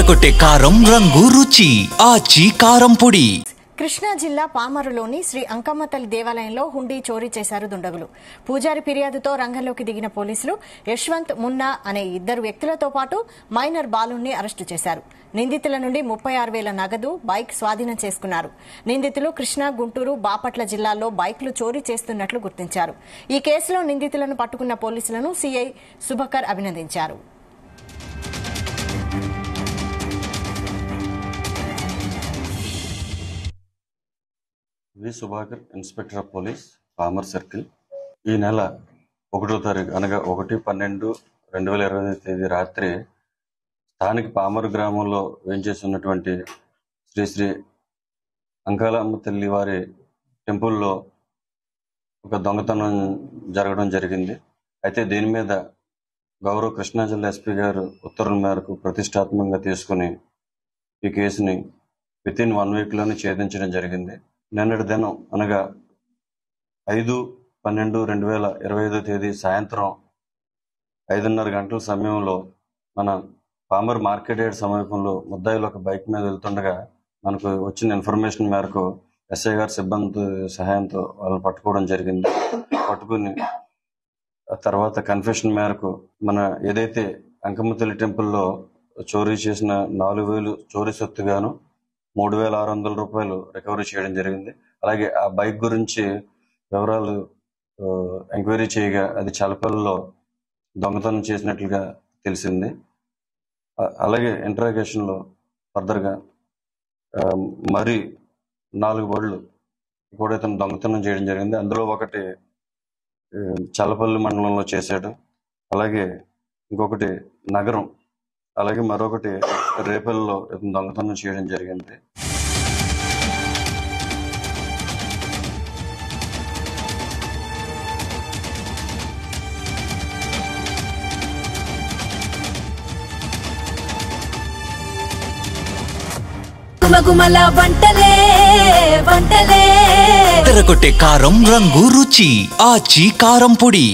అదరకొట్టే కారం రంగు రుచి ఆచి కారం పొడి. కృష్ణా జిల్లా పామరులోని శ్రీ అంకమ్మ తల్లి దేవాలయంలో హుండీ చోరీ చేశారు దుండగులు. పూజారి ఫిర్యాదుతో రంగంలోకి దిగిన పోలీసులు యశ్వంత్, మున్నా అనే ఇద్దరు వ్యక్తులతో పాటు మైనర్ బాలుని అరెస్టు చేశారు. నిందితుల నుండి 36,000 నగదు, బైక్ స్వాధీనం చేసుకున్నారు. నిందితులు కృష్ణా, గుంటూరు, బాపట్ల జిల్లాల్లో బైక్లు చోరీ చేస్తున్నట్లు గుర్తించారు. ఈ కేసులో నిందితులను పట్టుకున్న పోలీసులను సీఐ సుభకర్ అభినందించారు. V Subhakar, inspector of police, Pamur circle. ఈ నెల 1వ తారీఖు అనగా 1/12/2025 తేదీ రాత్రి స్థానిక పామరు గ్రామంలో వేంచేస్తున్నటువంటి శ్రీ శ్రీ అంకాలమ్మ తల్లి వారి టెంపుల్లో ఒక దొంగతనం జరగడం జరిగింది. అయితే దీని మీద గౌరవ కృష్ణా జిల్లా ఎస్పీ గారు ఉత్తర్వుల మేరకు ప్రతిష్టాత్మకంగా తీసుకుని ఈ కేసుని వితిన్ 1 వీక్లోనే ఛేదించడం జరిగింది. నిన్నటి దినం అనగా 5/12/2025 తేదీ సాయంత్రం 5:30 గంటల సమయంలో మన పామర్ మార్కెట్ యార్డ్ సమీపంలో ముద్దాయిలు ఒక బైక్ మీద వెళ్తుండగా మనకు వచ్చిన ఇన్ఫర్మేషన్ మేరకు ఎస్ఐ గారి సిబ్బంది సహాయంతో వాళ్ళని పట్టుకోవడం జరిగింది. పట్టుకుని తర్వాత కన్ఫెషన్ మేరకు మన ఏదైతే అంకమ్మ తల్లి టెంపుల్లో చోరీ చేసిన 4,000 చోరీ సొత్తుగాను 3,600 రూపాయలు రికవరీ చేయడం జరిగింది. అలాగే ఆ బైక్ గురించి వివరాలు ఎంక్వైరీ చేయగా అది చలపల్లిలో దొంగతనం చేసినట్లుగా తెలిసింది. అలాగే ఇంటరాగేషన్లో ఫర్దర్గా మరి 4 బళ్ళు కూడా ఇతను దొంగతనం చేయడం జరిగింది. అందులో ఒకటి చలపల్లి మండలంలో చేశాడు, అలాగే ఇంకొకటి నగరం, అలాగే మరొకటి రేపల్లో ఇతను దొంగతనం చేయడం జరిగింది. అదరకొట్టే కారం రంగు రుచి ఆచి కారం పొడి.